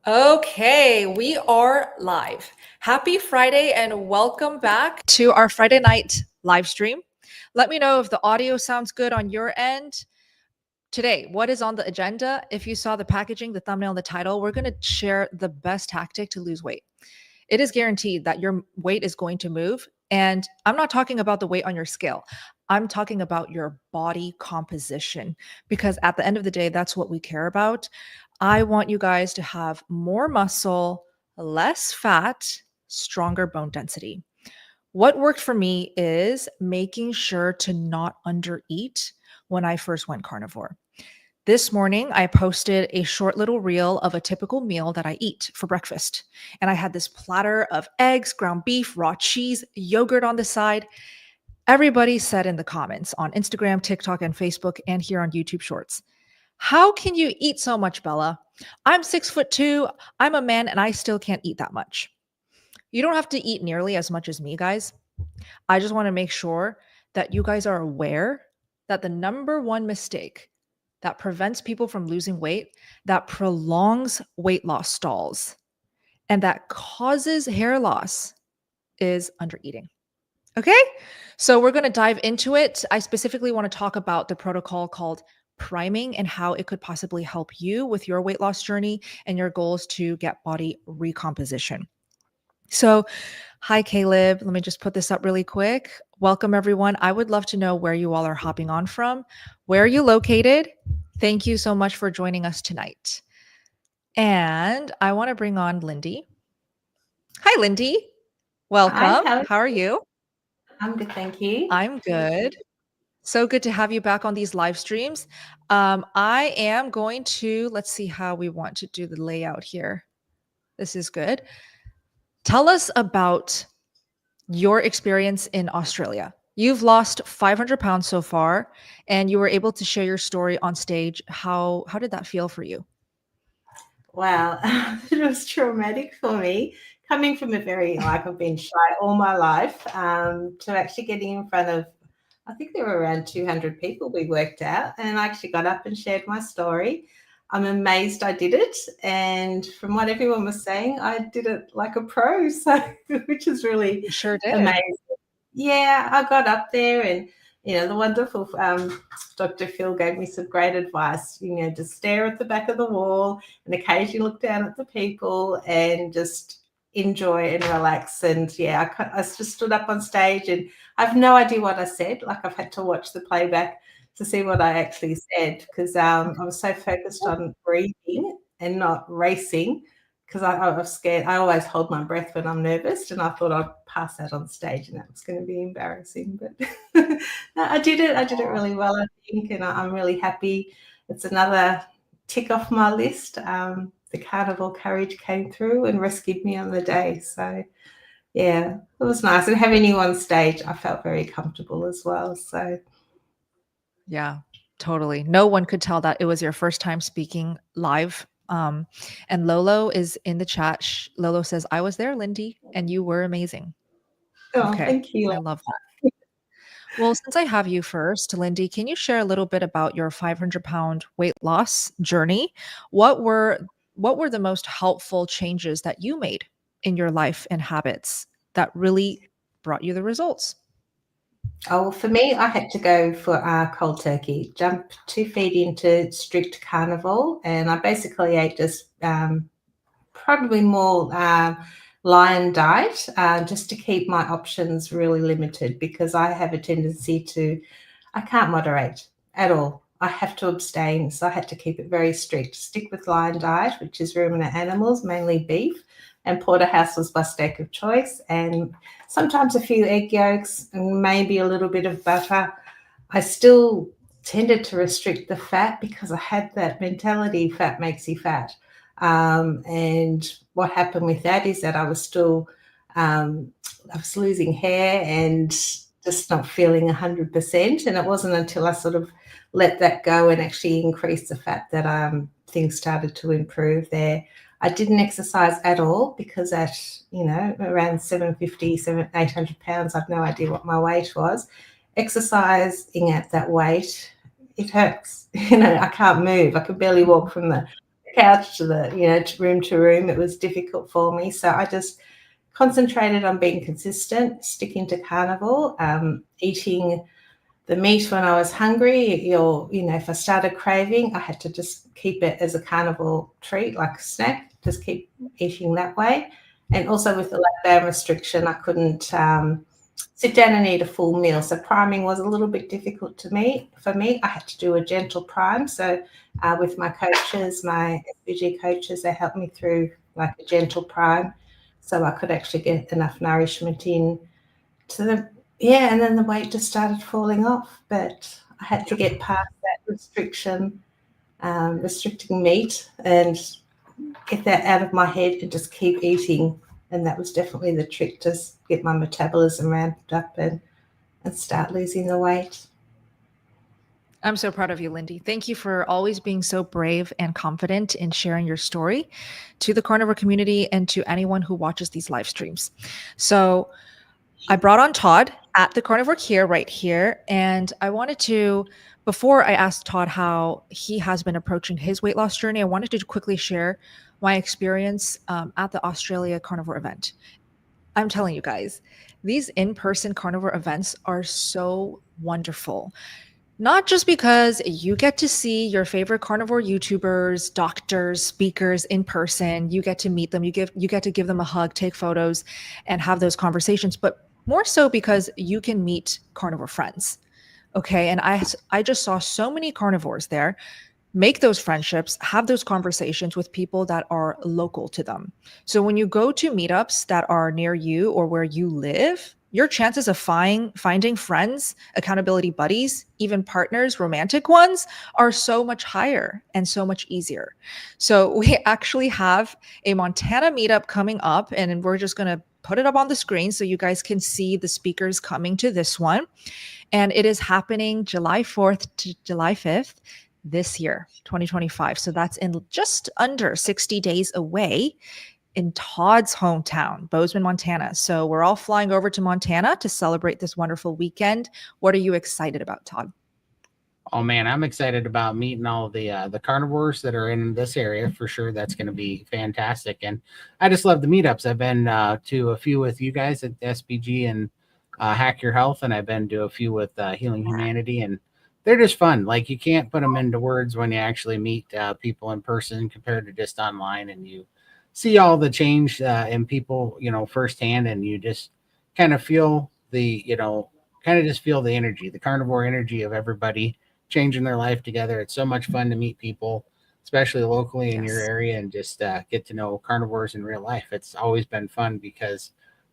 Okay, we are live. Happy Friday and welcome back to our Friday night live stream. Let me know if the audio sounds good on your end. Today, what is on the agenda? If you saw the packaging, the thumbnail, and the title, we're going to share the best tactic to lose weight. It is guaranteed that your weight is going to move. And I'm not talking about the weight on your scale. I'm talking about your body composition because at the end of the day, that's what we care about. I want you guys to have more muscle, less fat, stronger bone density. What worked for me is making sure to not undereat when I first went carnivore. This morning, I posted a short little reel of a typical meal that I eat for breakfast. And I had this platter of eggs, ground beef, raw cheese, yogurt on the side. Everybody said in the comments on Instagram, TikTok, and Facebook, and here on YouTube Shorts, how can you eat so much, Bella? I'm 6'2", I'm a man, and I still can't eat that much. You don't have to eat nearly as much as me, guys. I just want to make sure that you guys are aware that the number one mistake that prevents people from losing weight, that prolongs weight loss stalls, and that causes hair loss is undereating. Okay, so we're going to dive into it. I specifically want to talk about the protocol called priming and how it could possibly help you with your weight loss journey and your goals to get body recomposition. So, hi, Caleb. Let me just put this up really quick. Welcome, everyone. I would love to know where you all are hopping on from. Where are you located? Thank you so much for joining us tonight. And I want to bring on Lindy. Hi, Lindy. Hi, Welcome. How are you? I'm good, thank you. I'm good. So good to have you back on these live streams. I am going to, let's see how we want to do the layout here. This is good. Tell us about your experience in Australia. You've lost 500 pounds so far, and you were able to share your story on stage. How did that feel for you? Wow, it was traumatic for me. Coming from I've been shy all my life, to actually getting in front of, I think there were around 200 people we worked out, and I actually got up and shared my story. I'm amazed I did it. And from what everyone was saying, I did it like a pro, so which is really You sure did. amazing. Yeah, I got up there and, the wonderful Dr. Phil gave me some great advice, just stare at the back of the wall and occasionally look down at the people and just enjoy and relax. And yeah, I just stood up on stage and I have no idea what I said. Like I've had to watch the playback to see what I actually said because I was so focused on breathing and not racing because I was scared. I always hold my breath when I'm nervous, and I thought I'd pass out on stage, and that was going to be embarrassing. But no, I did it. I did it really well, I think, and I'm really happy. It's another tick off my list. The Carnivore courage came through and rescued me on the day. So, yeah, it was nice. And having you on stage, I felt very comfortable as well. So, Yeah, totally. No one could tell that it was your first time speaking live. And Lolo is in the chat. Lolo says, I was there, Lindy, and you were amazing. oh, Okay, thank you. I love that. Well, since I have you first, Lindy, can you share a little bit about your 500-pound weight loss journey? What were the most helpful changes that you made in your life and habits that really brought you the results? Oh, for me, I had to go for cold turkey, jump 2 feet into strict carnivore, and I basically ate just probably more lion diet just to keep my options really limited because I have a tendency I can't moderate at all. I have to abstain, so I had to keep it very strict. Stick with lion diet, which is ruminant animals, mainly beef, and porterhouse was my steak of choice, and sometimes a few egg yolks and maybe a little bit of butter. I still tended to restrict the fat because I had that mentality, fat makes you fat. And what happened with that is that I was still, I was losing hair and just not feeling 100%. And it wasn't until I sort of let that go and actually increase the fat that things started to improve there. I didn't exercise at all because at, around 800 pounds, I've no idea what my weight was. Exercising at that weight, it hurts. I can't move. I could barely walk from the couch to the, room to room. It was difficult for me. So I just concentrated on being consistent, sticking to carnivore, eating the meat when I was hungry, or, if I started craving, I had to just keep it as a carnivore treat, like a snack, just keep eating that way. And also with the lactose restriction, I couldn't sit down and eat a full meal. So priming was a little bit difficult for me. I had to do a gentle prime. So with my coaches, my SPG coaches, they helped me through like a gentle prime, so I could actually get enough nourishment in to the, and then the weight just started falling off. But I had to get past that restriction, restricting meat, and get that out of my head and just keep eating. And that was definitely the trick, to get my metabolism ramped up and start losing the weight. I'm so proud of you, Lindy. Thank you for always being so brave and confident in sharing your story to the carnivore community and to anyone who watches these live streams. So I brought on Todd at the Carnivore Care right here. And I wanted to, before I asked Todd how he has been approaching his weight loss journey, I wanted to quickly share my experience at the Australia Carnivore event. I'm telling you guys, these in-person carnivore events are so wonderful. Not just because you get to see your favorite carnivore YouTubers, doctors, speakers in person, you get to meet them, you get to give them a hug, take photos, and have those conversations, but more so because you can meet carnivore friends. Okay. And I just saw so many carnivores there make those friendships, have those conversations with people that are local to them. So when you go to meetups that are near you or where you live, your chances of finding friends, accountability buddies, even partners, romantic ones, are so much higher and so much easier. So we actually have a Montana meetup coming up, and we're just going to put it up on the screen so you guys can see the speakers coming to this one. And it is happening July 4th to July 5th this year, 2025. So that's in just under 60 days away, in Todd's hometown, Bozeman, Montana. So we're all flying over to Montana to celebrate this wonderful weekend. What are you excited about, Todd? Oh man, I'm excited about meeting all of the carnivores that are in this area for sure. That's going to be fantastic, and I just love the meetups. I've been to a few with you guys at SPG and Hack Your Health, and I've been to a few with Healing Humanity, and they're just fun. Like, you can't put them into words when you actually meet people in person compared to just online, and you see all the change in people, firsthand, and you just kind of feel the, feel the energy, the carnivore energy of everybody changing their life together. It's so much fun to meet people, especially locally in your area, and just get to know carnivores in real life. It's always been fun because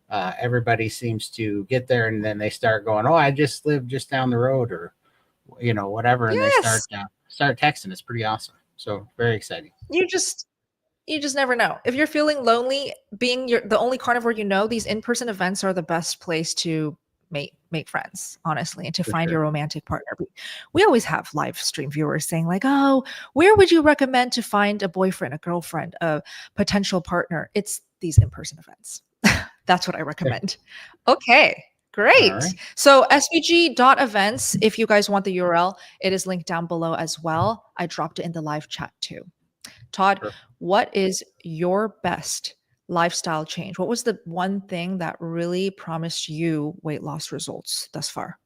everybody seems to get there and then they start going, oh, I just live just down the road, or whatever, and they start texting. It's pretty awesome. So very exciting. You just never know. If you're feeling lonely, being the only carnivore you know, these in-person events are the best place to make friends, honestly, and to find your romantic partner. We always have live stream viewers saying like, oh, where would you recommend to find a boyfriend, a girlfriend, a potential partner? It's these in-person events. That's what I recommend. Okay. Great. Right. So svg.events, if you guys want the URL, it is linked down below as well. I dropped it in the live chat too. Todd, what is your best lifestyle change? What was the one thing that really promised you weight loss results thus far?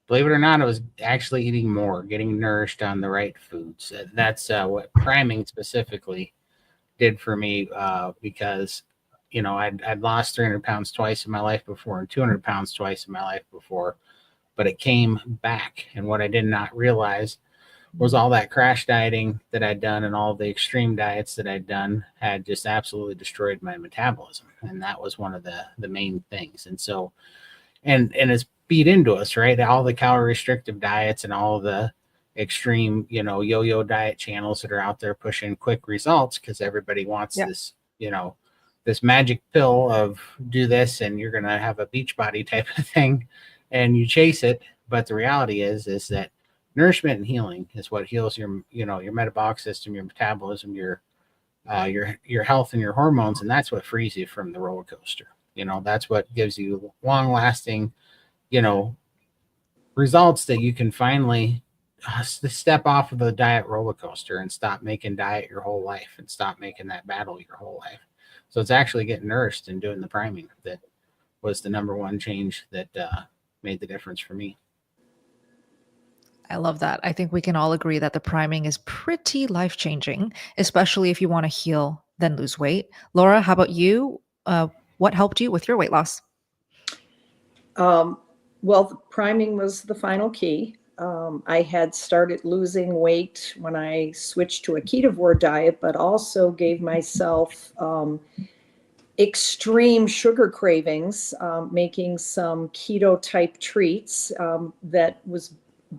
Believe it or not, I was actually eating more, getting nourished on the right foods. That's what priming specifically did for me, because I'd lost 300 pounds twice in my life before and 200 pounds twice in my life before, but it came back. And what I did not realize was all that crash dieting that I'd done and all the extreme diets that I'd done had just absolutely destroyed my metabolism. And that was one of the main things. And so, and it's beat into us, right? All the calorie restrictive diets and all the extreme, yo-yo diet channels that are out there pushing quick results because everybody wants this, this magic pill of do this and you're going to have a beach body type of thing, and you chase it. But the reality is that nourishment and healing is what heals your metabolic system, your metabolism, your health and your hormones. And that's what frees you from the roller coaster. That's what gives you long lasting, results that you can finally step off of the diet roller coaster and stop making diet your whole life and stop making that battle your whole life. So it's actually getting nourished and doing the priming that was the number one change that made the difference for me. I love that. I think we can all agree that the priming is pretty life-changing, especially if you want to heal, then lose weight. Laura, how about you? What helped you with your weight loss? Well, the priming was the final key. I had started losing weight when I switched to a ketovore diet, but also gave myself extreme sugar cravings, making some keto type treats that was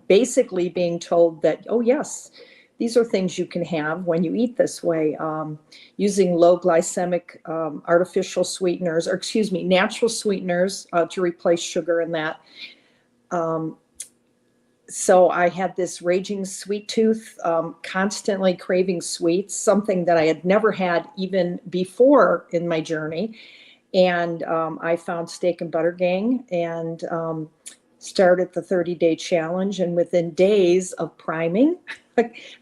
basically being told that, oh, yes, these are things you can have when you eat this way, using low glycemic artificial sweeteners, or excuse me, natural sweeteners to replace sugar in that. So I had this raging sweet tooth, constantly craving sweets, something that I had never had even before in my journey. And I found Steak and Butter Gang and started the 30-day challenge. And within days of priming,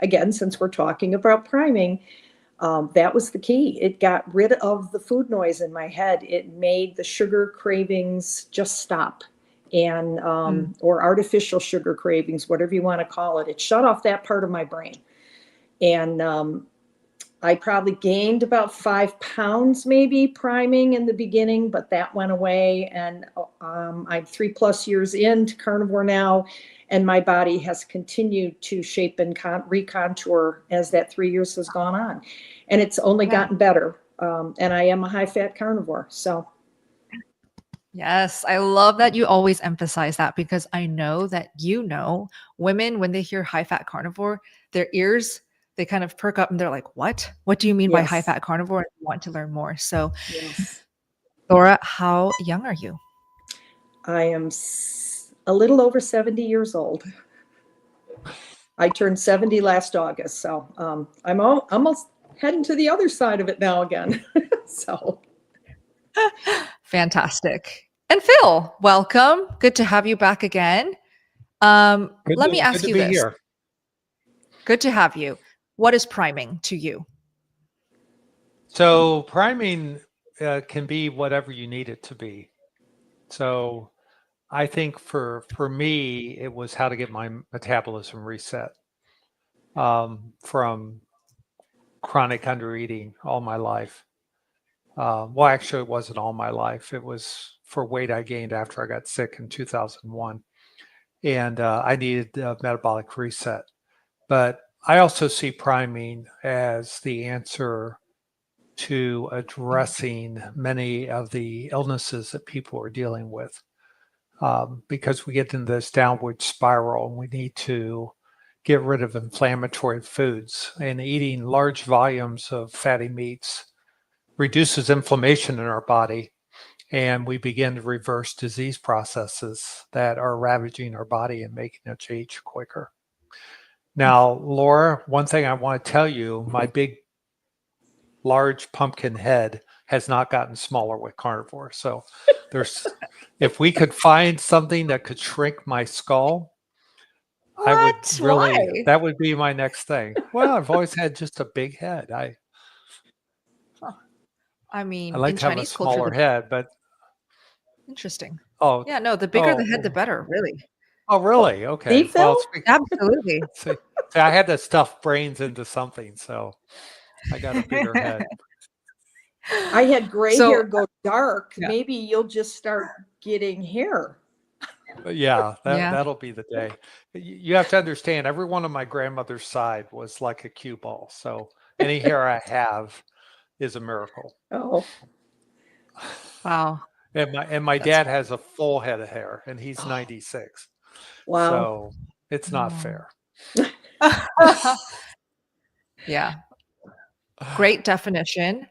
again, since we're talking about priming, that was the key. It got rid of the food noise in my head. It made the sugar cravings just stop. And or artificial sugar cravings, whatever you want to call it. It shut off that part of my brain. And I probably gained about 5 pounds maybe priming in the beginning, but that went away. And I'm 3+ years into carnivore now, and my body has continued to shape and recontour as that 3 years has gone on. And it's only gotten better. And I am a high-fat carnivore, so. Yes, I love that you always emphasize that, because I know that women, when they hear high-fat carnivore, their ears, they kind of perk up and they're like, what? What do you mean by high-fat carnivore? And want to learn more. So, yes. Laura, how young are you? I am a little over 70 years old. I turned 70 last August, so I'm almost heading to the other side of it now again. So. Fantastic. And Phil, welcome. Good to have you back again. Let me ask you this. Here. Good to have you. What is priming to you? So priming can be whatever you need it to be. So I think for me, it was how to get my metabolism reset from chronic undereating all my life. Well, actually, it wasn't all my life. It was for weight I gained after I got sick in 2001. And I needed a metabolic reset. But I also see priming as the answer to addressing many of the illnesses that people are dealing with. Because we get into this downward spiral and we need to get rid of inflammatory foods, and eating large volumes of fatty meats reduces inflammation in our body, and we begin to reverse disease processes that are ravaging our body and making us age quicker. Now, Laura, one thing I want to tell you, my big, large pumpkin head has not gotten smaller with carnivore. So if we could find something that could shrink my skull, what? I would really, Why? that would be my next thing. Well, I've always had just a big head. I mean, I like in to have Chinese a smaller culture, head, but interesting. oh yeah, no, the bigger the head, the better, really. Oh, really? Okay. See, Phil? Absolutely. See, I had to stuff brains into something, so I got a bigger head. I had gray hair go dark. Yeah. Maybe you'll just start getting hair. Yeah, that'll be the day. You have to understand, everyone on my grandmother's side was like a cue ball. So any hair I have is a miracle. Oh. Wow. And my dad has a full head of hair, and he's 96. Wow. So it's not fair. Yeah. Great definition.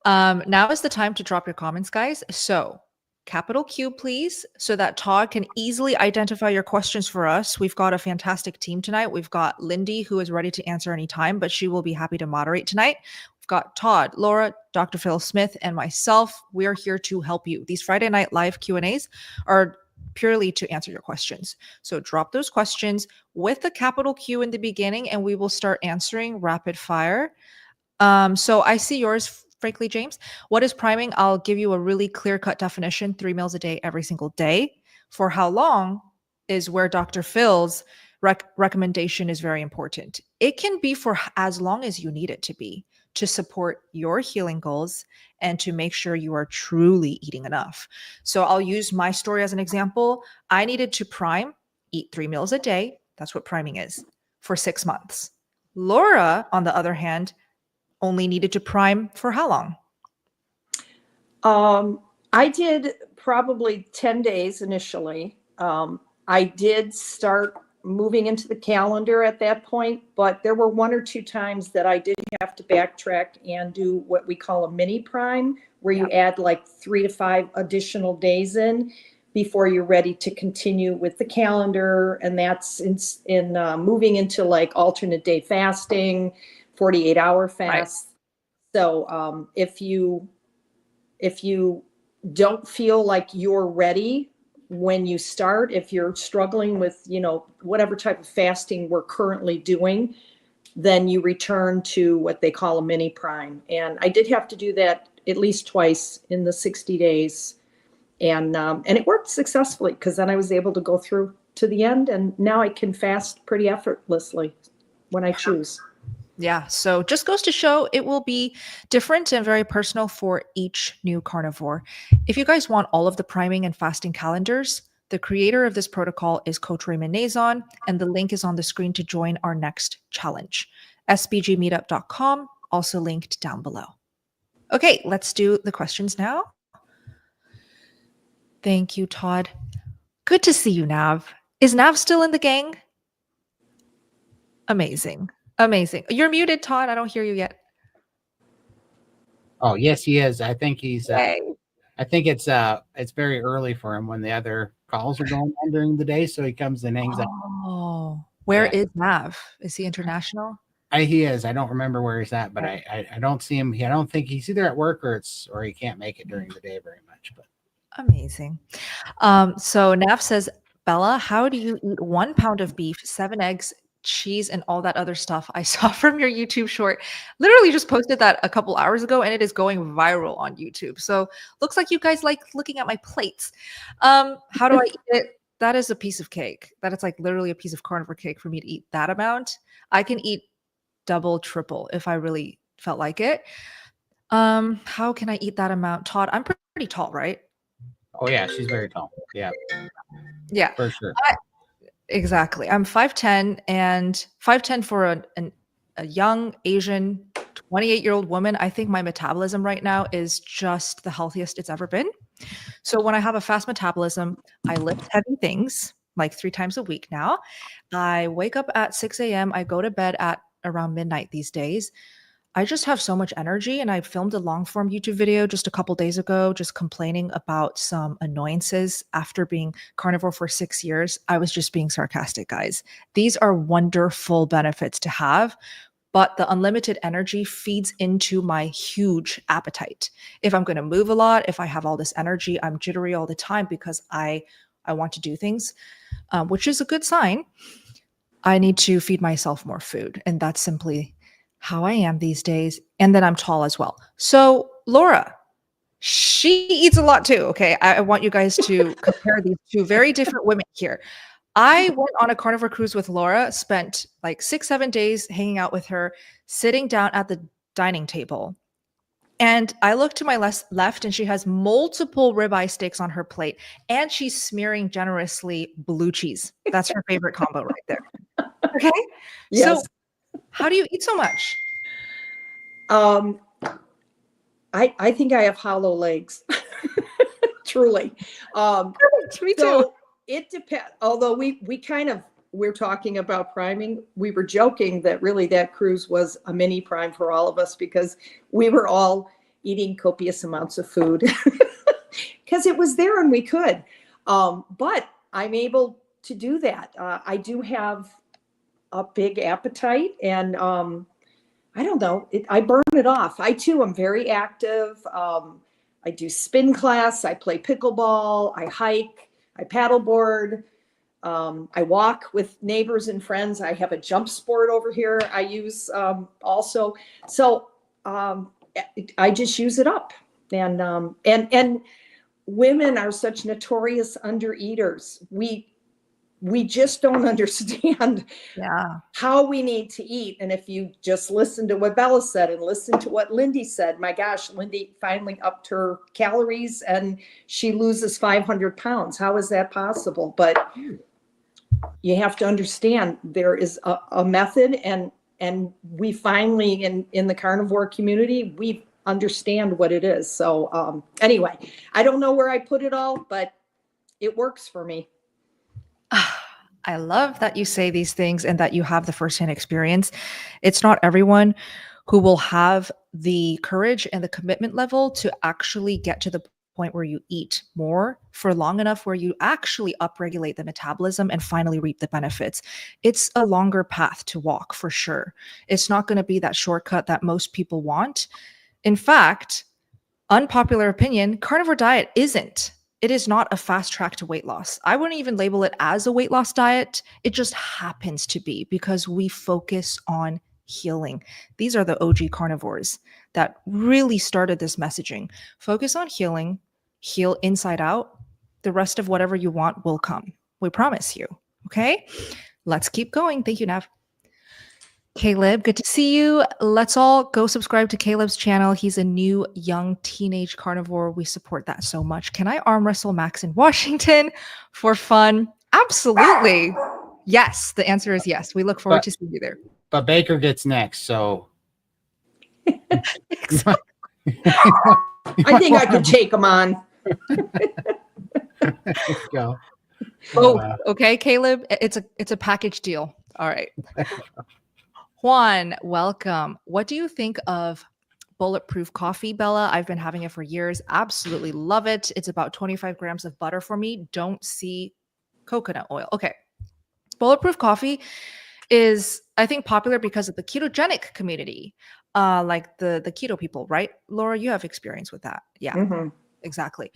Now is the time to drop your comments, guys. So capital Q, please, so that Todd can easily identify your questions for us. We've got a fantastic team tonight. We've got Lindy, who is ready to answer anytime, but she will be happy to moderate tonight. We've got Todd, Laura, Dr. Phil Smith, and myself. We are here to help you. These Friday night live Q&As are purely to answer your questions. So drop those questions with a capital Q in the beginning, and we will start answering rapid fire. So I see yours, frankly, James. What is priming? I'll give you a really clear-cut definition: 3 meals a day, every single day. For how long is where Dr. Phil's recommendation is very important. It can be for as long as you need it to be to support your healing goals and to make sure you are truly eating enough. So I'll use my story as an example. I needed to prime, eat 3 meals a day. That's what priming is, for 6 months. Laura, on the other hand, only needed to prime for how long? I did probably 10 days initially. I did start moving into the calendar at that point, but there were 1 or 2 times that I did have to backtrack and do what we call a mini prime, where you add like 3 to 5 additional days in before you're ready to continue with the calendar. And that's in moving into like alternate day fasting, 48-hour fast. Right. So if you don't feel like you're ready when you start, if you're struggling with, whatever type of fasting we're currently doing, then you return to what they call a mini prime. And I did have to do that at least twice in the 60 days. And it worked successfully, because then I was able to go through to the end, and now I can fast pretty effortlessly when I choose. Yeah. So just goes to show it will be different and very personal for each new carnivore. If you guys want all of the priming and fasting calendars, the creator of this protocol is Coach Raymond Nazon, and the link is on the screen to join our next challenge. sbgmeetup.com, also linked down below. Okay, let's do the questions now. Thank you, Todd. Good to see you, Nav. Is Nav still in the gang? Amazing. Amazing. You're muted, Todd. I don't hear you yet. Oh, yes, he is. I think he's. I think it's very early for him when the other calls are going on during the day, so he comes and hangs out. Oh, where is Nav? Is he international? He is. I don't remember where he's at, but I don't see him. I don't think he's either at work or he can't make it during the day very much. But amazing. So Nav says, Bella, how do you eat 1 pound of beef, 7 eggs, cheese, and all that other stuff? I saw from your YouTube short. Literally just posted that a couple hours ago, and it is going viral on YouTube. So looks like you guys like looking at my plates. How do I eat it? That is a piece of cake. That is like literally a piece of carnivore cake for me to eat that amount. I can eat double, triple if I really felt like it. How can I eat that amount? Todd, I'm pretty tall, right? Oh yeah, she's very tall. Yeah. Yeah. For sure. Exactly. I'm 5'10", and 5'10" for a young Asian 28-year-old woman. I think my metabolism right now is just the healthiest it's ever been. So when I have a fast metabolism, I lift heavy things like 3 times a week now. I wake up at 6 a.m. I go to bed at around midnight these days. I just have so much energy, and I filmed a long form YouTube video just a couple days ago, just complaining about some annoyances after being carnivore for 6 years. I was just being sarcastic, guys. These are wonderful benefits to have, but the unlimited energy feeds into my huge appetite. If I'm going to move a lot, if I have all this energy, I'm jittery all the time because I want to do things, which is a good sign. I need to feed myself more food, and that's simply how I am these days. And then I'm tall as well. So Laura, she eats a lot too. Okay. I want you guys to compare these 2 very different women here. I went on a carnivore cruise with Laura, spent like 6-7 days hanging out with her, sitting down at the dining table. And I look to my left, and she has multiple ribeye steaks on her plate, and she's smearing generously blue cheese. That's her favorite combo right there. Okay. Yes. So how do you eat so much? I think I have hollow legs. Truly. Me too. So it depends. Although we're talking about priming. We were joking that really that cruise was a mini prime for all of us, because we were all eating copious amounts of food because it was there and we could. But I'm able to do that. I do have a big appetite, and I don't know, I burn it off. I too am very active. I do spin class, I play pickleball, I hike, I paddleboard. I walk with neighbors and friends. I have a jump sport over here I use also. So I just use it up. And women are such notorious undereaters. We just don't understand how we need to eat. And if you just listen to what Bella said and listen to what Lindy said, my gosh, Lindy finally upped her calories and she loses 500 pounds. How is that possible? But you have to understand there is a method, and we finally in the carnivore community, we understand what it is. So anyway, I don't know where I put it all, but it works for me. I love that you say these things and that you have the firsthand experience. It's not everyone who will have the courage and the commitment level to actually get to the point where you eat more for long enough where you actually upregulate the metabolism and finally reap the benefits. It's a longer path to walk for sure. It's not going to be that shortcut that most people want. In fact, unpopular opinion, carnivore diet isn't. It is not a fast track to weight loss. I wouldn't even label it as a weight loss diet. It just happens to be because we focus on healing. These are the OG carnivores that really started this messaging. Focus on healing, heal inside out. The rest of whatever you want will come. We promise you. Okay? Let's keep going. Thank you, Nav. Caleb, good to see you. Let's all go subscribe to Caleb's channel. He's a new young teenage carnivore. We support that so much. Can I arm wrestle Max in Washington for fun? Absolutely. Yes. The answer is yes. We look forward to seeing you there. But Baker gets next, so. I think I could take him on. Let's go. Oh, okay, Caleb. It's a package deal. All right. Juan, welcome. What do you think of bulletproof coffee, Bella? I've been having it for years. Absolutely love it. It's about 25 grams of butter for me. Don't see coconut oil. Okay. Bulletproof coffee is, I think, popular because of the ketogenic community, like the keto people, right? Laura, you have experience with that. Yeah, exactly.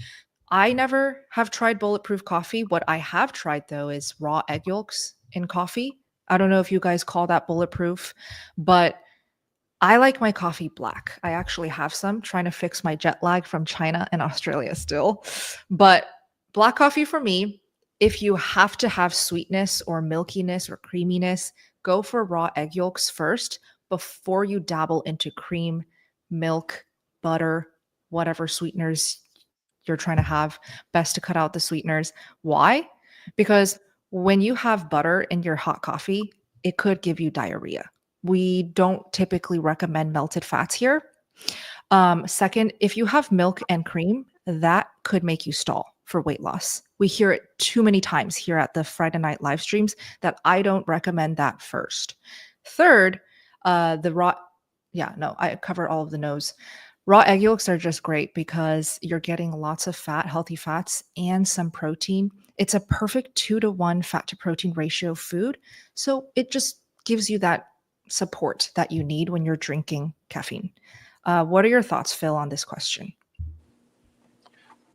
I never have tried bulletproof coffee. What I have tried, though, is raw egg yolks in coffee. I don't know if you guys call that bulletproof, but I like my coffee black. I actually have some, trying to fix my jet lag from China and Australia still. But black coffee for me, if you have to have sweetness or milkiness or creaminess, go for raw egg yolks first before you dabble into cream, milk, butter, whatever sweeteners you're trying to have. Best to cut out the sweeteners. Why? Because when you have butter in your hot coffee, it could give you diarrhea. We don't typically recommend melted fats here. Second, if you have milk and cream, that could make you stall for weight loss. We hear it too many times here at the Friday night live streams that I don't recommend that first. Third, I cover all of the no's. Raw egg yolks are just great because you're getting lots of fat, healthy fats, and some protein. It's a perfect 2-to-1 fat to protein ratio food. So it just gives you that support that you need when you're drinking caffeine. What are your thoughts, Phil, on this question?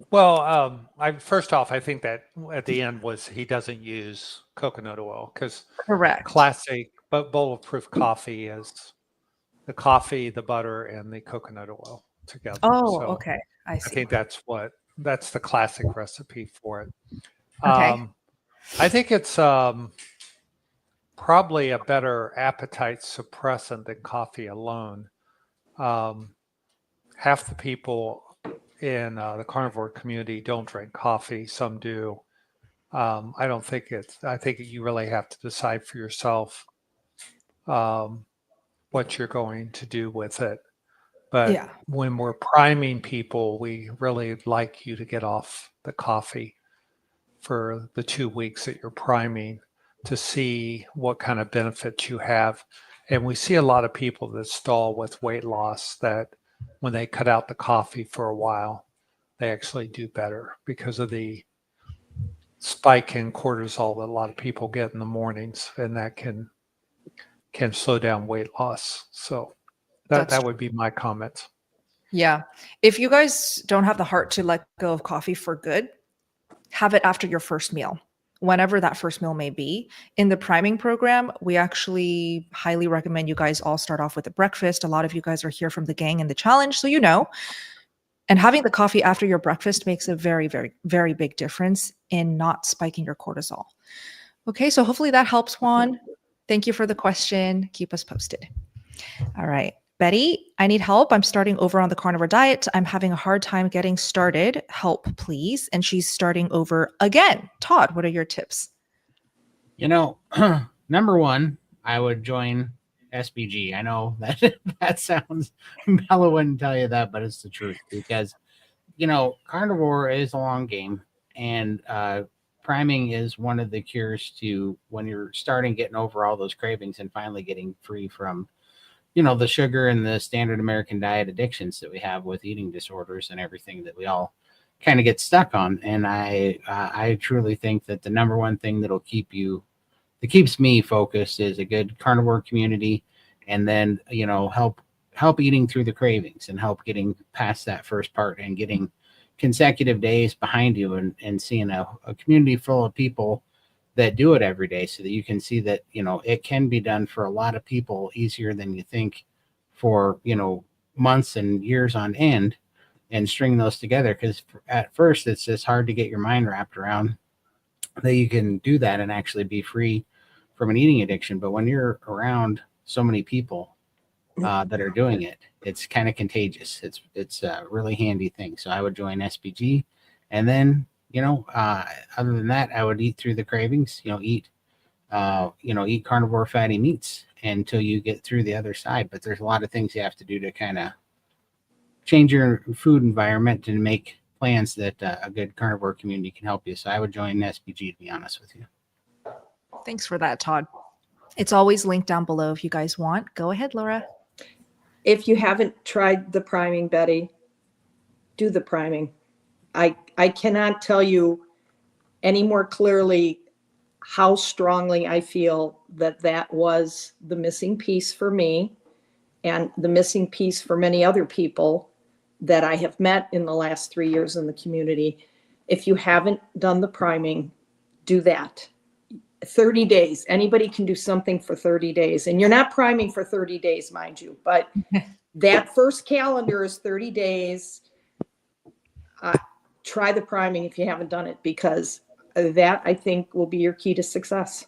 Well, first off, I think that at the end was he doesn't use coconut oil because correct. Classic but bulletproof coffee is the coffee, the butter, and the coconut oil together. Oh, so okay. I see. I think that's the classic recipe for it. Okay. I think it's probably a better appetite suppressant than coffee alone. Half the people in the carnivore community don't drink coffee. Some do. I think you really have to decide for yourself what you're going to do with it. But when we're priming people, we really like you to get off the coffee for the 2 weeks that you're priming to see what kind of benefits you have. And we see a lot of people that stall with weight loss that when they cut out the coffee for a while, they actually do better because of the spike in cortisol that a lot of people get in the mornings, and that can slow down weight loss. So that would be my comments. Yeah. If you guys don't have the heart to let go of coffee for good, have it after your first meal, whenever that first meal may be. In the priming program, we actually highly recommend you guys all start off with a breakfast. A lot of you guys are here from the gang and the challenge, so you know. And having the coffee after your breakfast makes a very, very, very big difference in not spiking your cortisol. Okay, so hopefully that helps, Juan. Thank you for the question. Keep us posted. All right. Betty, I need help. I'm starting over on the carnivore diet. I'm having a hard time getting started. Help, please. And she's starting over again. Todd, what are your tips? Number one, I would join SBG. I know that that sounds, Bella wouldn't tell you that, but it's the truth, because, carnivore is a long game, and priming is one of the cures to when you're starting getting over all those cravings and finally getting free from the sugar and the standard American diet addictions that we have with eating disorders and everything that we all kind of get stuck on. And I truly think that the number one thing that keeps me focused is a good carnivore community, and then, help eating through the cravings and help getting past that first part and getting consecutive days behind you, and seeing a community full of people that do it every day, so that you can see that, it can be done for a lot of people easier than you think, for, months and years on end, and string those together. Because at first it's just hard to get your mind wrapped around that you can do that and actually be free from an eating addiction. But when you're around so many people that are doing it, it's kind of contagious. It's a really handy thing. So I would join SPG, and then, other than that, I would eat through the cravings, eat carnivore fatty meats until you get through the other side. But there's a lot of things you have to do to kind of change your food environment and make plans that a good carnivore community can help you. So I would join SPG, to be honest with you. Thanks for that, Todd. It's always linked down below if you guys want. Go ahead, Laura. If you haven't tried the priming, Betty, do the priming. I cannot tell you any more clearly how strongly I feel that was the missing piece for me, and the missing piece for many other people that I have met in the last 3 years in the community. If you haven't done the priming, do that. 30 days. Anybody can do something for 30 days. And you're not priming for 30 days, mind you, but that first calendar is 30 days. Try the priming if you haven't done it, because that, I think, will be your key to success.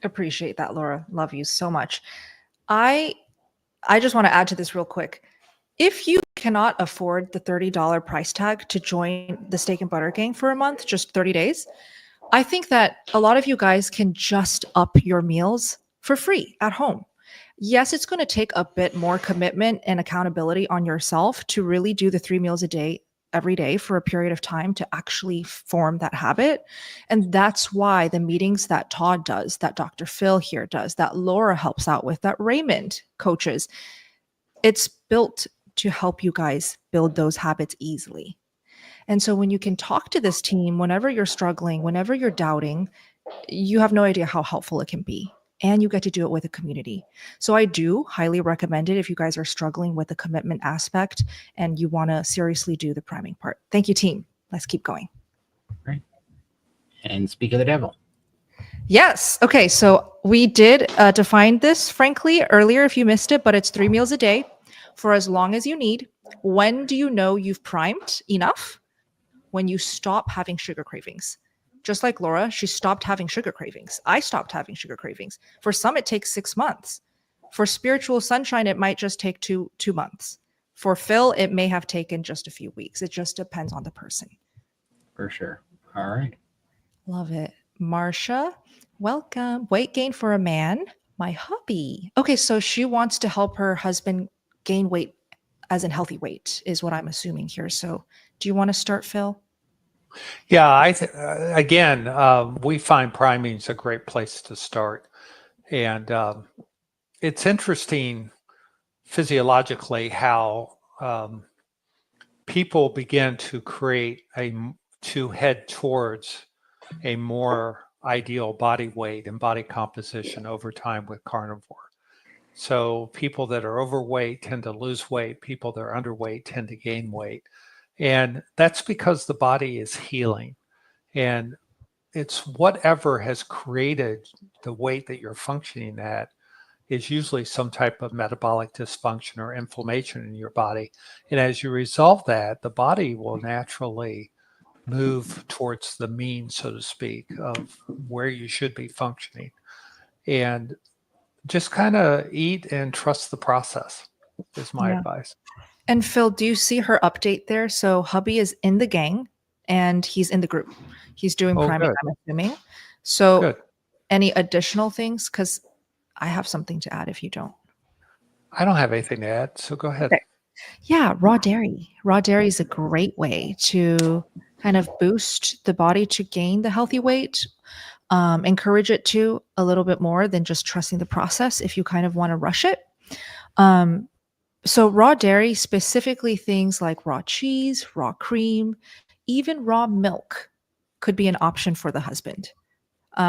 Appreciate that, Laura. Love you so much. I just want to add to this real quick. If you cannot afford the $30 price tag to join the Steak and Butter Gang for a month, just 30 days, I think that a lot of you guys can just up your meals for free at home. Yes, it's going to take a bit more commitment and accountability on yourself to really do the 3 meals a day every day for a period of time to actually form that habit. And that's why the meetings that Todd does, that Dr. Phil here does, that Laura helps out with, that Raymond coaches, it's built to help you guys build those habits easily. And so when you can talk to this team, whenever you're struggling, whenever you're doubting, you have no idea how helpful it can be. And you get to do it with a community. So I do highly recommend it if you guys are struggling with the commitment aspect and you want to seriously do the priming part. Thank you, team. Let's keep going. Right. And speak of the devil. Yes. Okay. So we did define this, frankly, earlier if you missed it, but it's 3 meals a day for as long as you need. When do you know you've primed enough? When you stop having sugar cravings. Just like Laura, she stopped having sugar cravings. I stopped having sugar cravings. For some, it takes 6 months. For Spiritual Sunshine, it might just take two months. For Phil, it may have taken just a few weeks. It just depends on the person. For sure. All right. Love it. Marsha, welcome. Weight gain for a man, my hobby. Okay, so she wants to help her husband gain weight, as in healthy weight, is what I'm assuming here. So do you want to start, Phil? Yeah, again, we find priming is a great place to start. And it's interesting physiologically how people begin to to head towards a more ideal body weight and body composition over time with carnivore. So people that are overweight tend to lose weight. People that are underweight tend to gain weight. And that's because the body is healing. And it's whatever has created the weight that you're functioning at is usually some type of metabolic dysfunction or inflammation in your body. And as you resolve that, the body will naturally move towards the mean, so to speak, of where you should be functioning. And just kind of eat and trust the process is my advice. And Phil, do you see her update there? So hubby is in the gang and he's in the group. He's doing priming, good. I'm assuming. So Good. any additional things? Because I have something to add if you don't. I don't have anything to add, so go ahead. Okay. Yeah, raw dairy. Raw dairy is a great way to kind of boost the body to gain the healthy weight. Encourage it to a little bit more than just trusting the process if you kind of want to rush it. So raw dairy, specifically things like raw cheese, raw cream, even raw milk could be an option for the husband.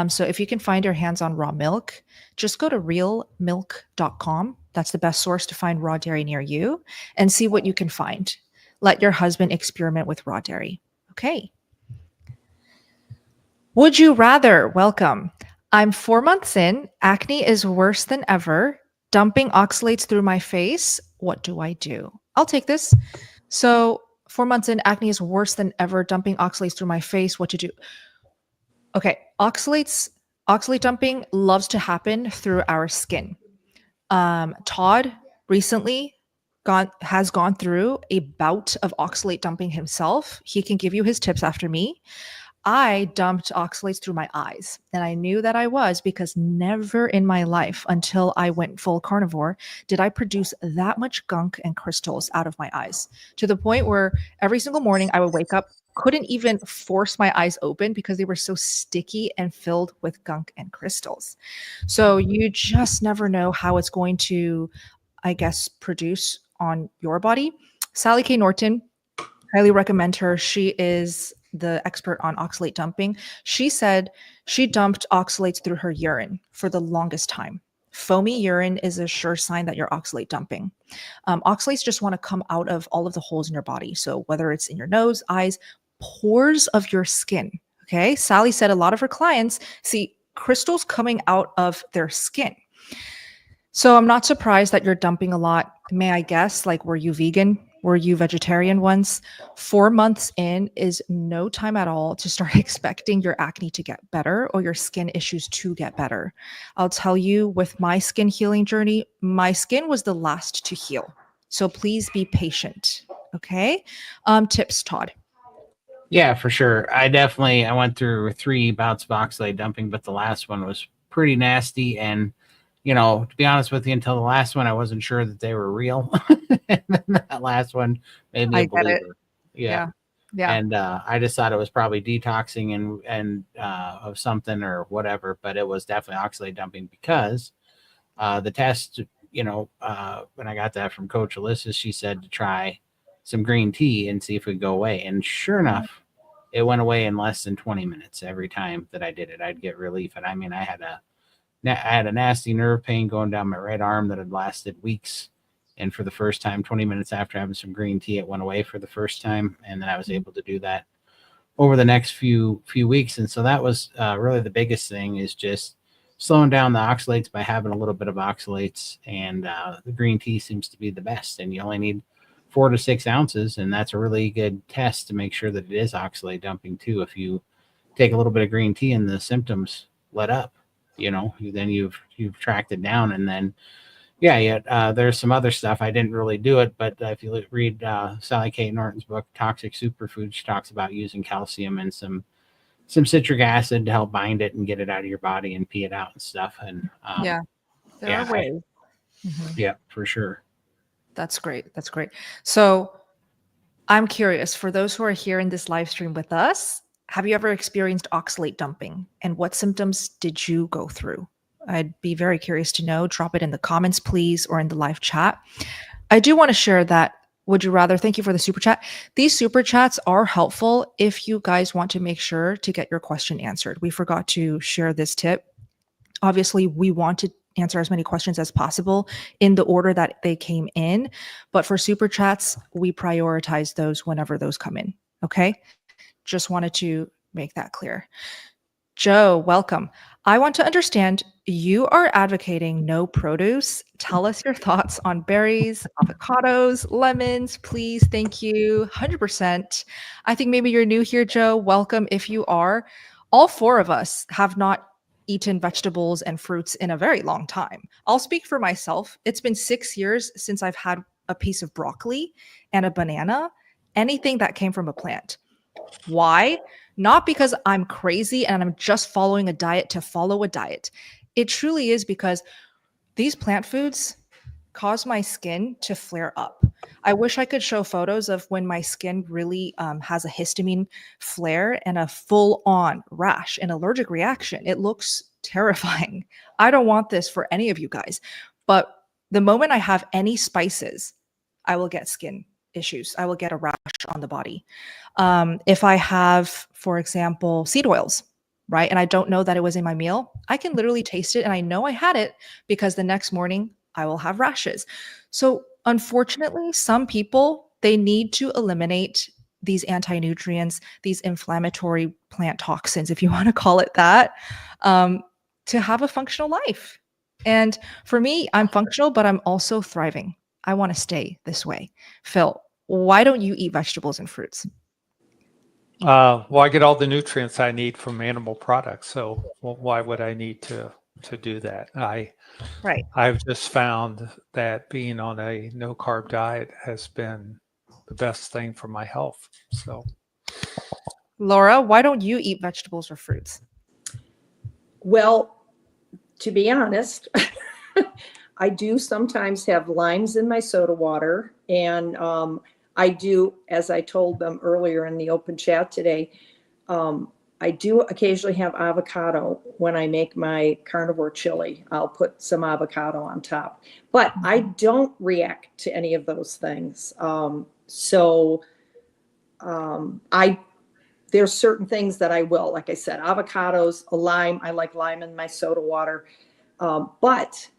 So if you can find your hands on raw milk, just go to realmilk.com. That's the best source to find raw dairy near you and see what you can find. Let your husband experiment with raw dairy. Okay. Would you rather? Welcome. I'm 4 months in. Acne is worse than ever. Dumping oxalates through my face. What do I do? I'll take this. So 4 months in, acne is worse than ever. Dumping oxalates through my face. What to do? Okay, oxalate dumping loves to happen through our skin. Todd recently has gone through a bout of oxalate dumping himself. He can give you his tips after me. I dumped oxalates through my eyes, and I knew that I was because never in my life until I went full carnivore did I produce that much gunk and crystals out of my eyes, to the point where every single morning I would wake up, couldn't even force my eyes open because they were so sticky and filled with gunk and crystals. So you just never know how it's going to, I guess, produce on your body. Sally K. Norton, highly recommend her. She is the expert on oxalate dumping. She said she dumped oxalates through her urine for the longest time. Foamy urine is a sure sign that you're oxalate dumping. Oxalates just want to come out of all of the holes in your body. So whether it's in your nose, eyes, pores of your skin. Okay. Sally said a lot of her clients see crystals coming out of their skin. So I'm not surprised that you're dumping a lot. May I guess, like, were you vegan? Were you vegetarian once? 4 months in is no time at all to start expecting your acne to get better or your skin issues to get better. I'll tell you, with my skin healing journey, my skin was the last to heal. So please be patient. Okay. Tips, Todd. Yeah, for sure. I went through 3 bouts of oxalate dumping, but the last one was pretty nasty. And, to be honest with you, until the last one, I wasn't sure that they were real. And then that last one made me a believer. Yeah. And I just thought it was probably detoxing and of something or whatever, but it was definitely oxalate dumping because the test, when I got that from Coach Alyssa, she said to try some green tea and see if it would go away. And sure enough, it went away in less than 20 minutes. Every time that I did it, I'd get relief. And I mean, I had a nasty nerve pain going down my right arm that had lasted weeks. And for the first time, 20 minutes after having some green tea, it went away for the first time. And then I was able to do that over the next few weeks. And so that was really the biggest thing, is just slowing down the oxalates by having a little bit of oxalates. And the green tea seems to be the best. And you only need 4 to 6 ounces. And that's a really good test to make sure that it is oxalate dumping too. If you take a little bit of green tea and the symptoms let up, then you've tracked it down. And then, there's some other stuff. I didn't really do it, but if you read Sally K. Norton's book, Toxic Superfood, she talks about using calcium and some citric acid to help bind it and get it out of your body and pee it out and stuff. And there are ways. Yeah, for sure. That's great. That's great. So I'm curious, for those who are here in this live stream with us, have you ever experienced oxalate dumping, and what symptoms did you go through? I'd be very curious to know. Drop it in the comments, please, or in the live chat. I do want to share that. Would you rather? Thank you for the super chat. These super chats are helpful if you guys want to make sure to get your question answered. We forgot to share this tip. Obviously, we want to answer as many questions as possible in the order that they came in. But for super chats, we prioritize those whenever those come in. Okay. Just wanted to make that clear. Joe, welcome. I want to understand, you are advocating no produce. Tell us your thoughts on berries, avocados, lemons, please. Thank you. 100%. I think maybe you're new here, Joe. Welcome if you are. All four of us have not eaten vegetables and fruits in a very long time. I'll speak for myself. It's been 6 years since I've had a piece of broccoli and a banana, anything that came from a plant. Why? Not because I'm crazy and I'm just following a diet to follow a diet. It truly is because these plant foods cause my skin to flare up. I wish I could show photos of when my skin really has a histamine flare and a full-on rash, an allergic reaction. It looks terrifying. I don't want this for any of you guys. But the moment I have any spices, I will get skin issues. I will get a rash on the body. If I have, for example, seed oils, right, and I don't know that it was in my meal, I can literally taste it and I know I had it because the next morning I will have rashes. So unfortunately, some people, they need to eliminate these anti-nutrients, these inflammatory plant toxins, if you want to call it that, to have a functional life. And for me, I'm functional, but I'm also thriving. I want to stay this way. Phil, why don't you eat vegetables and fruits? Well, I get all the nutrients I need from animal products, so why would I need to do that? Right. I've just found that being on a no carb diet has been the best thing for my health. So, Laura, why don't you eat vegetables or fruits? Well, to be honest, I do sometimes have limes in my soda water, and I do, as I told them earlier in the open chat today, I do occasionally have avocado when I make my carnivore chili. I'll put some avocado on top, but I don't react to any of those things. There's certain things that I will, like I said, avocados, a lime. I like lime in my soda water. But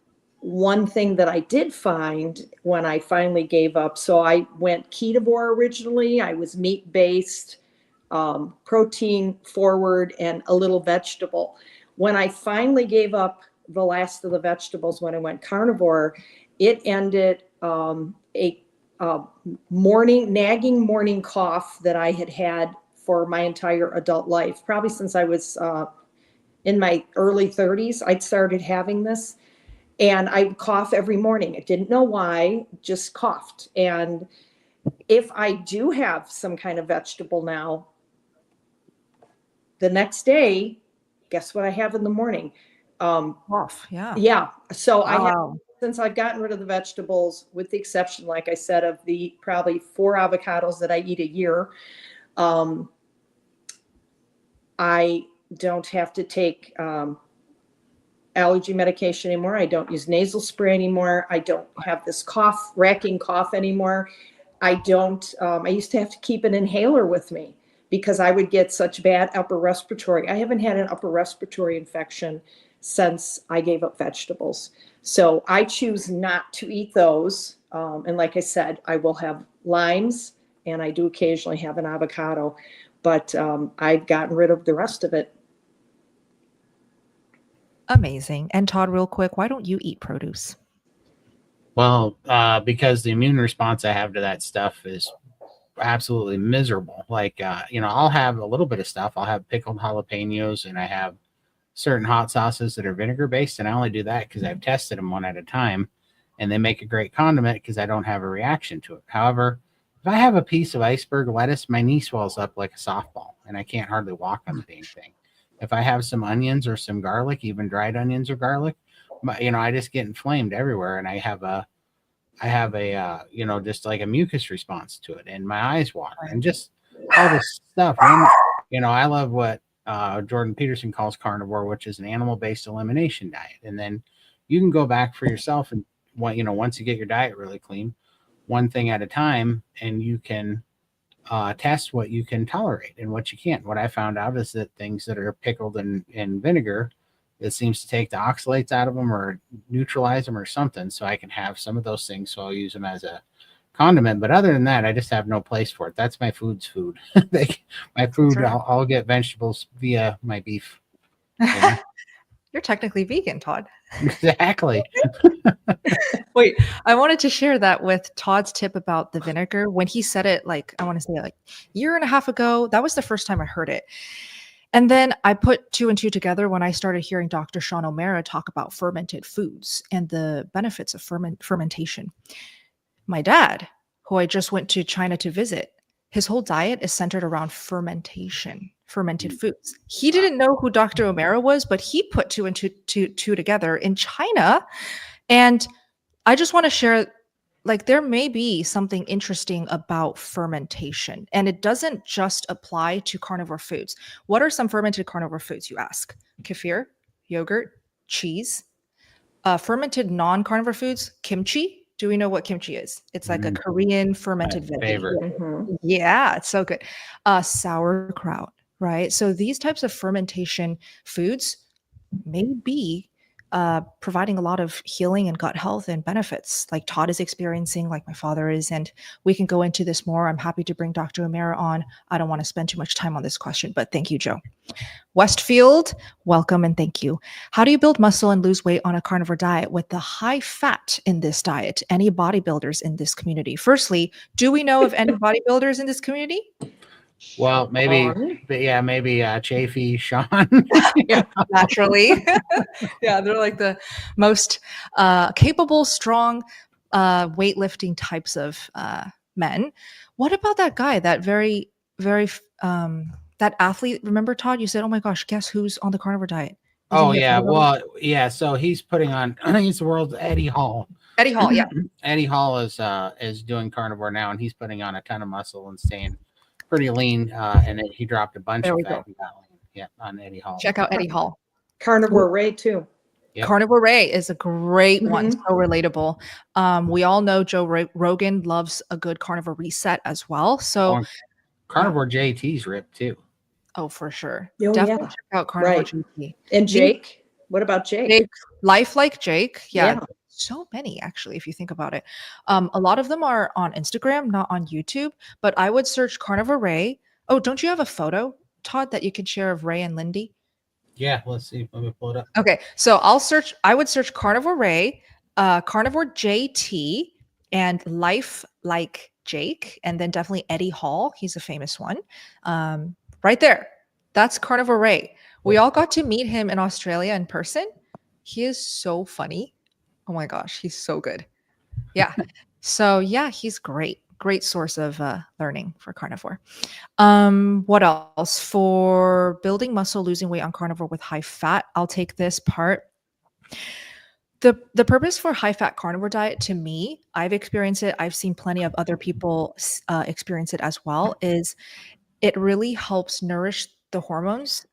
one thing that I did find when I finally gave up, so I went ketovore originally. I was meat-based, protein forward, and a little vegetable. When I finally gave up the last of the vegetables, when I went carnivore, it ended a nagging morning cough that I had had for my entire adult life, probably since I was in my early 30s. I'd started having this, and I would cough every morning. I didn't know why, just coughed. And if I do have some kind of vegetable now, the next day, guess what I have in the morning? Off, yeah. Yeah. So Wow. I have, since I've gotten rid of the vegetables, with the exception, like I said, of the probably 4 avocados that I eat a year, I don't have to take allergy medication anymore. I don't use nasal spray anymore. I don't have this racking cough anymore. I used to have to keep an inhaler with me because I would get such bad upper respiratory. I haven't had an upper respiratory infection since I gave up vegetables. So I choose not to eat those. And like I said, I will have limes, and I do occasionally have an avocado, but I've gotten rid of the rest of it. Amazing. And Todd, real quick, why don't you eat produce? Well, because the immune response I have to that stuff is absolutely miserable. Like, I'll have a little bit of stuff. I'll have pickled jalapenos, and I have certain hot sauces that are vinegar based. And I only do that because I've tested them one at a time, and they make a great condiment because I don't have a reaction to it. However, if I have a piece of iceberg lettuce, my knee swells up like a softball, and I can't hardly walk on the dang thing. If I have some onions or some garlic, even dried onions or garlic, I just get inflamed everywhere, and I have a just like a mucus response to it, and my eyes water, and just all this stuff. And, I love what Jordan Peterson calls carnivore, which is an animal-based elimination diet. And then you can go back for yourself, and once you get your diet really clean, one thing at a time, and you can test what you can tolerate and what you can't. What I found out is that things that are pickled in vinegar, it seems to take the oxalates out of them or neutralize them or something. So I can have some of those things. So I'll use them as a condiment. But other than that, I just have no place for it. That's my food's food. My food, right. I'll get vegetables via my beef. Yeah. You're technically vegan, Todd. Exactly. Wait, I wanted to share that with Todd's tip about the vinegar. When he said it, like, I want to say like a year and a half ago, that was the first time I heard it. And then I put two and two together when I started hearing Dr. Sean O'Mara talk about fermented foods and the benefits of fermentation. My dad, who I just went to China to visit, his whole diet is centered around fermentation, fermented foods. He didn't know who Dr. O'Mara was, but he put two and two together in China. And I just want to share, like, there may be something interesting about fermentation, and it doesn't just apply to carnivore foods. What are some fermented carnivore foods, you ask? Kefir, yogurt, cheese. Fermented non-carnivore foods, kimchi. Do we know what kimchi is? It's like a Korean fermented veggie. Favorite. Mhm. Yeah, it's so good. Sauerkraut, right? So these types of fermentation foods may be providing a lot of healing and gut health and benefits, like Todd is experiencing, like my father is. And we can go into this more. I'm happy to bring Dr. O'Mara on. I don't want to spend too much time on this question, but thank you, Joe. Westfield, welcome and thank you. How do you build muscle and lose weight on a carnivore diet with the high fat in this diet? Any bodybuilders in this community? Firstly, do we know of any bodybuilders in this community? Well, maybe, Sean? but yeah, maybe Chafee, Sean. Yeah, naturally. Yeah, they're like the most capable, strong, weightlifting types of men. What about that guy, that very, very, that athlete? Remember, Todd, you said, oh my gosh, guess who's on the carnivore diet? Isn't Oh he a yeah, bodybuilder? well yeah. So he's putting on. I think he's the world's Eddie Hall. Eddie Hall, yeah. Eddie Hall is doing carnivore now, and he's putting on a ton of muscle and staying pretty lean. And he dropped a bunch There of we fat go. and got lean. Yeah, on Eddie Hall. Check out Eddie Hall. Carnivore Ray too. Yep. Carnivore Ray is a great one, Mhm. so relatable. We all know Joe Rogan loves a good carnivore reset as well. So, Oh, Carnivore JT's ripped too. oh, for sure. Oh, Definitely yeah. check out Carnivore Right. GT. And Jake? What about Jake? Jake, Life Like Jake. Yeah, Yeah. so many actually, if you think about it. A lot of them are on Instagram, not on YouTube, but I would search Carnivore Ray. Oh, don't you have a photo, Todd, that you could share of Ray and Lindy? Yeah, let's see. Let me pull it up. Okay, so I would search Carnivore Ray, Carnivore JT, and Life Like Jake, and then definitely Eddie Hall. He's a famous one. Right there. That's Carnivore Ray. We all got to meet him in Australia in person. He is so funny. Oh my gosh, he's so good. Yeah. So yeah, he's great. Great source of learning for carnivore. What else? For building muscle, losing weight on carnivore with high fat, I'll take this part. The purpose for high fat carnivore diet, to me, I've experienced it, I've seen plenty of other people experience it as well, is it really helps nourish the hormones,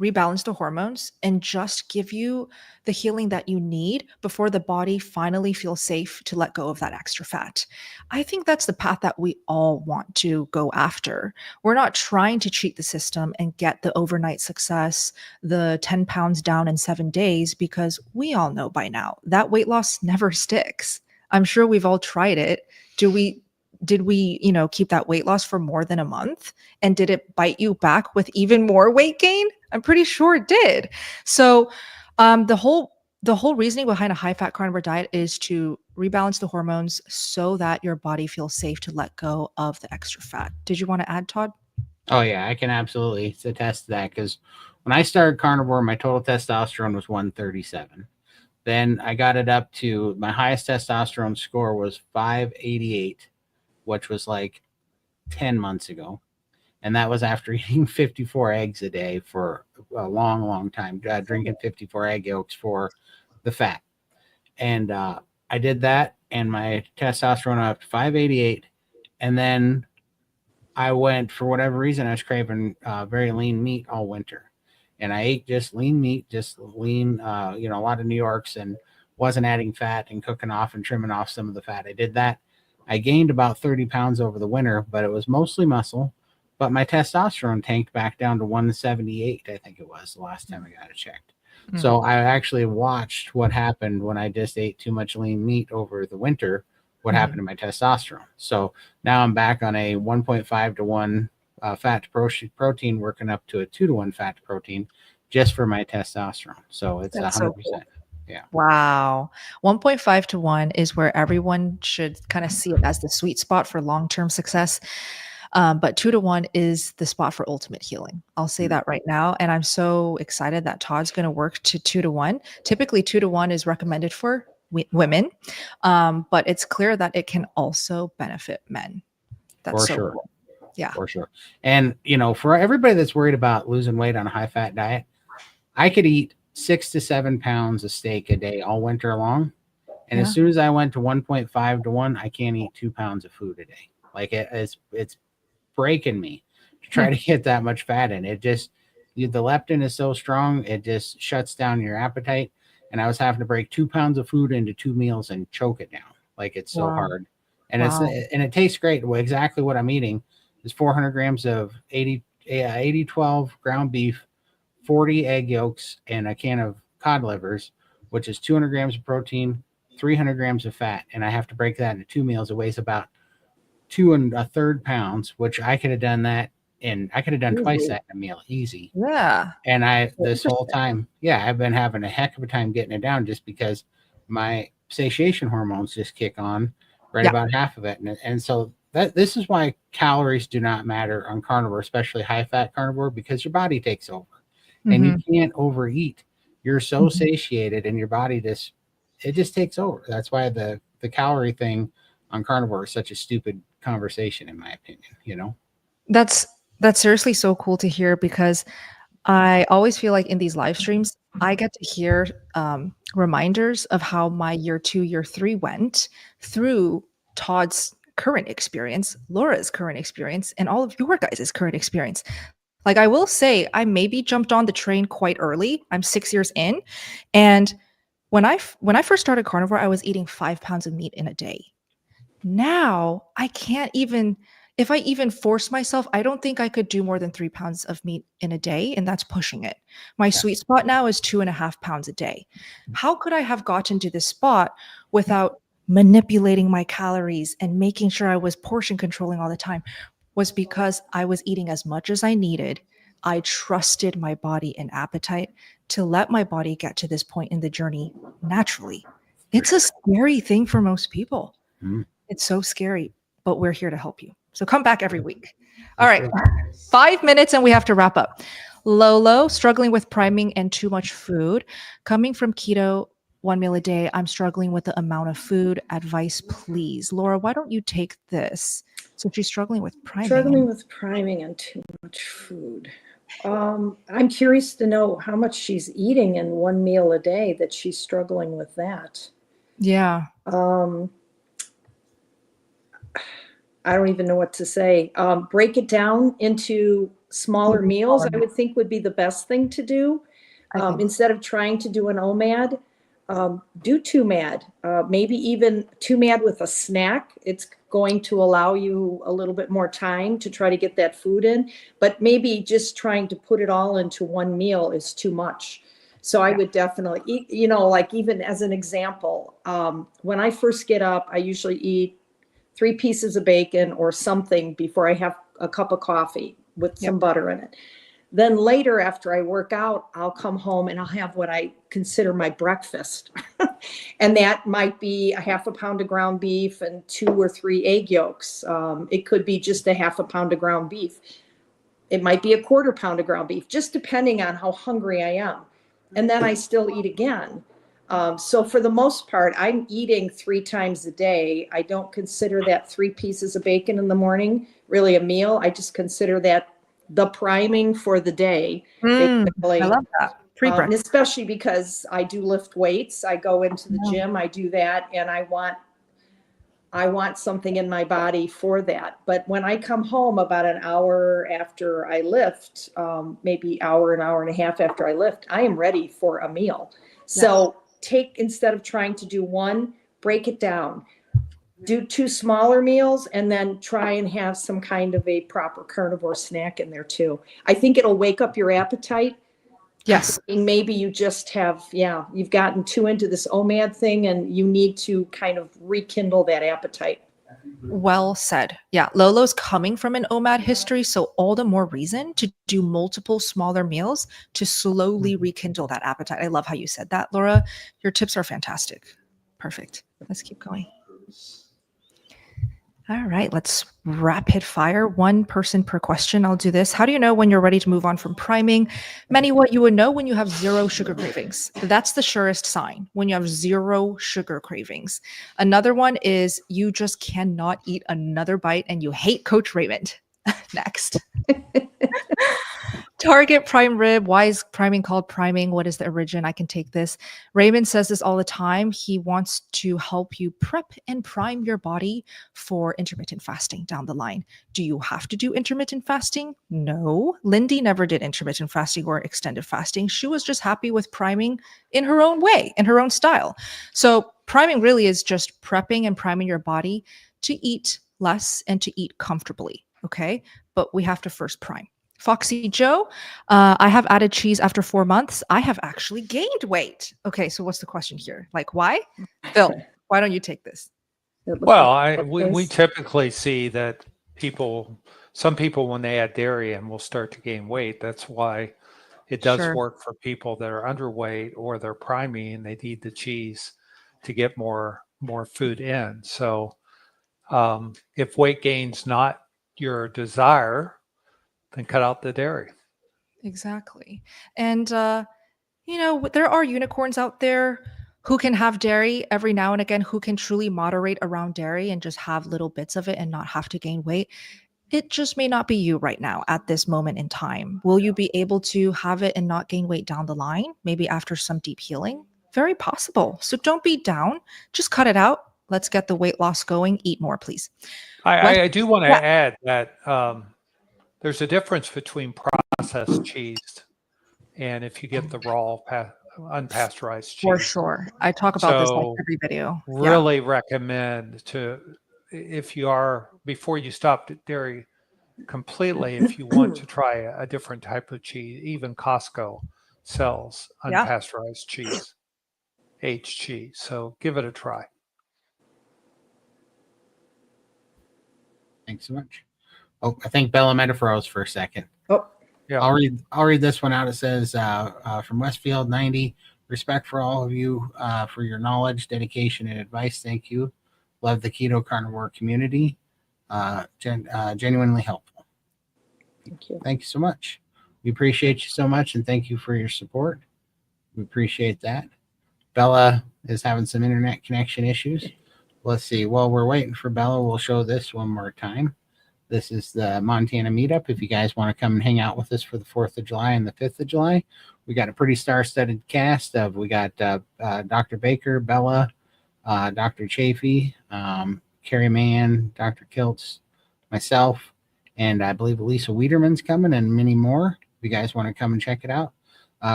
rebalance the hormones, and just give you the healing that you need before the body finally feels safe to let go of that extra fat. I think that's the path that we all want to go after. We're not trying to cheat the system and get the overnight success, the 10 pounds down in 7 days, because we all know by now that weight loss never sticks. I'm sure we've all tried it. Did we, keep that weight loss for more than a month? And did it bite you back with even more weight gain? I'm pretty sure it did. So the whole reasoning behind a high fat carnivore diet is to rebalance the hormones so that your body feels safe to let go of the extra fat. Did you want to add, Todd? Oh yeah, I can absolutely attest to that, because when I started carnivore, my total testosterone was 137. Then I got it up to, my highest testosterone score was 588, which was like 10 months ago. And that was after eating 54 eggs a day for a long, long time, drinking 54 egg yolks for the fat. And I did that, and my testosterone went up to 588. And then I went, for whatever reason, I was craving very lean meat all winter. And I ate just lean meat, just lean, a lot of New Yorks, and wasn't adding fat and cooking off and trimming off some of the fat. I did that. I gained about 30 pounds over the winter, but it was mostly muscle. But my testosterone tanked back down to 178, I think it was the last time I got it checked. Mm. So I actually watched what happened when I just ate too much lean meat over the winter what happened to my testosterone. So now I'm back on a 1.5 to 1 fat to protein, working up to a 2 to 1 fat to protein just for my testosterone. So it's 100%. So cool. Yeah. Wow. 1.5 to 1 is where everyone should kind of see it as the sweet spot for long-term success. But 2 to 1 is the spot for ultimate healing. I'll say that right now. And I'm so excited that Todd's going to work to 2 to 1. Typically 2 to 1 is recommended for women. But it's clear that it can also benefit men. That's for so sure. cool. Yeah. For sure. And, for everybody that's worried about losing weight on a high fat diet, I could eat 6 to 7 pounds of steak a day all winter long. And as soon as I went to 1.5 to 1, I can't eat 2 pounds of food a day. Like it's breaking me to try to get that much fat in. It just, the leptin is so strong, it just shuts down your appetite. And I was having to break 2 pounds of food into 2 meals and choke it down. Like it's so hard. And it tastes great. Well, exactly what I'm eating is 400 grams of 80-12 ground beef, 40 egg yolks, and a can of cod livers, which is 200 grams of protein, 300 grams of fat. And I have to break that into 2 meals. It weighs about 2 1/3 pounds, which I could have done that. And I could have done twice that in a meal, easy. Yeah. And this whole time, I've been having a heck of a time getting it down just because my satiation hormones just kick on about half of it. And so this is why calories do not matter on carnivore, especially high fat carnivore, because your body takes over and you can't overeat. You're so satiated and your body just takes over. That's why the calorie thing on carnivore is such a stupid conversation, in my opinion, That's seriously so cool to hear, because I always feel like in these live streams, I get to hear reminders of how my year 2, year 3 went through Todd's current experience, Laura's current experience, and all of your guys' current experience. Like, I will say, I maybe jumped on the train quite early. I'm 6 years in. And when I first started carnivore, I was eating 5 pounds of meat in a day. Now I can't even, if I even force myself, I don't think I could do more than 3 pounds of meat in a day. And that's pushing it. My sweet spot now is 2.5 pounds a day. How could I have gotten to this spot without manipulating my calories and making sure I was portion controlling all the time? Was because I was eating as much as I needed. I trusted my body and appetite to let my body get to this point in the journey naturally. It's a scary thing for most people. It's so scary, but we're here to help you. So come back every week. All right, 5 minutes and we have to wrap up. Lolo, struggling with priming and too much food. Coming from keto, 1 meal a day, I'm struggling with the amount of food. Advice, please. Laura, why don't you take this? So she's struggling with priming. Struggling with priming and too much food. I'm curious to know how much she's eating in 1 meal a day that she's struggling with that. Yeah. I don't even know what to say. Break it down into smaller meals, I would think would be the best thing to do. Instead of trying to do an OMAD, do 2 MAD, maybe even 2 MAD with a snack. It's going to allow you a little bit more time to try to get that food in, but maybe just trying to put it all into 1 meal is too much. So I would definitely eat, like even as an example, when I first get up, I usually eat 3 pieces of bacon or something before I have a cup of coffee with some butter in it. Then later, after I work out, I'll come home and I'll have what I consider my breakfast. And that might be a 1/2 pound of ground beef and 2 or 3 egg yolks. It could be just a 1/2 pound of ground beef. It might be a 1/4 pound of ground beef, just depending on how hungry I am. And then I still eat again. So for the most part, I'm eating 3 times a day. I don't consider that 3 pieces of bacon in the morning really a meal. I just consider that the priming for the day. I love that. And especially because I do lift weights. I go into the gym, I do that, and I want something in my body for that. But when I come home about an hour after I lift, maybe an hour and a half after I lift, I am ready for a meal. So instead of trying to do 1, break it down. Do 2 smaller meals and then try and have some kind of a proper carnivore snack in there too. I think it'll wake up your appetite Yes. And maybe you just have, you've gotten too into this OMAD thing and you need to kind of rekindle that appetite. Well said. Yeah, Lolo's coming from an OMAD history, so all the more reason to do multiple smaller meals to slowly rekindle that appetite. I love how you said that, Laura. Your tips are fantastic. Perfect. Let's keep going. All right, let's rapid fire. One person per question. I'll do this. How do you know when you're ready to move on from priming? Many, what you would know when you have zero sugar cravings. That's the surest sign, when you have zero sugar cravings. Another one is you just cannot eat another bite and you hate Coach Raymond. Next. Target prime rib. Why is priming called priming? What is the origin? I can take this. Raymond says this all the time. He wants to help you prep and prime your body for intermittent fasting down the line. Do you have to do intermittent fasting? No. Lindy never did intermittent fasting or extended fasting. She was just happy with priming in her own way, in her own style. So priming really is just prepping and priming your body to eat less and to eat comfortably. Okay. But we have to first prime. Foxy Joe, I have added cheese after 4 months. I have actually gained weight. Okay, so what's the question here? Like, why? Bill, why don't you take this? Well, we typically see that some people, when they add dairy in, will start to gain weight. That's why it does Sure. work for people that are underweight or they're priming and they need the cheese to get more food in. So if weight gain's not your desire, then cut out the dairy. Exactly. And, there are unicorns out there who can have dairy every now and again, who can truly moderate around dairy and just have little bits of it and not have to gain weight. It just may not be you right now at this moment in time. Will you be able to have it and not gain weight down the line? Maybe after some deep healing? Very possible. So don't be down. Just cut it out. Let's get the weight loss going. Eat more, please. I do want to add that there's a difference between processed cheese and if you get the raw unpasteurized cheese. For sure. I talk about this like every video. Really recommend if you are, before you stop dairy completely, if you want to try a different type of cheese, even Costco sells unpasteurized cheese, aged cheese. So give it a try. Thanks so much. Oh, I think Bella might have froze for a second. Oh, yeah. I'll read this one out. It says from Westfield 90, respect for all of you for your knowledge, dedication, and advice. Thank you. Love the keto carnivore community. Genuinely helpful. thank you. Thank you so much. We appreciate you so much, and thank you for your support. We appreciate that. Bella is having some internet connection issues. Let's see. While we're waiting for Bella, we'll show this one more time. This is the Montana meetup. If you guys want to come and hang out with us for the 4th of July and the 5th of July, we got a pretty star-studded cast of, we got Dr. Baker, Bella, Dr. Chafee, Carrie Mann, Dr. Kiltz, myself, and I believe Elisa Wiederman's coming and many more. If you guys want to come and check it out,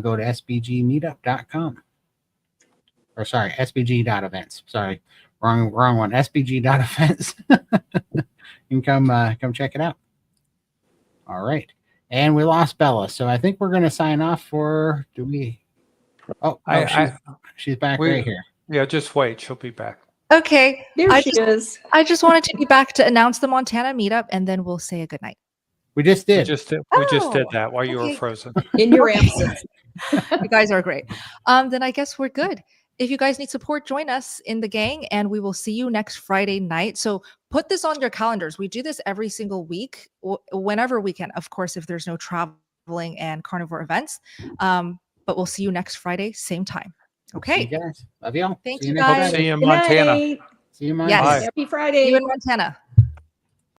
go to sbgmeetup.com. Or sorry, sbg.events. Sorry, wrong one. sbg.events. You can come check it out. All right. And we lost Bella. So I think we're going to sign off for, do we? Oh, she's back right here. Yeah, just wait. She'll be back. Okay. There she is. I just wanted to be back to announce the Montana meetup, and then we'll say a good night. We just did. We just did that while you were frozen. In your absence. You guys are great. Then I guess we're good. If you guys need support, join us in the gang, and we will see you next Friday night. So put this on your calendars. We do this every single week, whenever we can. Of course, if there's no traveling and carnivore events. But we'll see you next Friday, same time. Okay. See you guys. Love y'all. Thank See you next guys. See you in Good Montana. night. See you in Montana. Yes. Happy Friday. See you in Montana.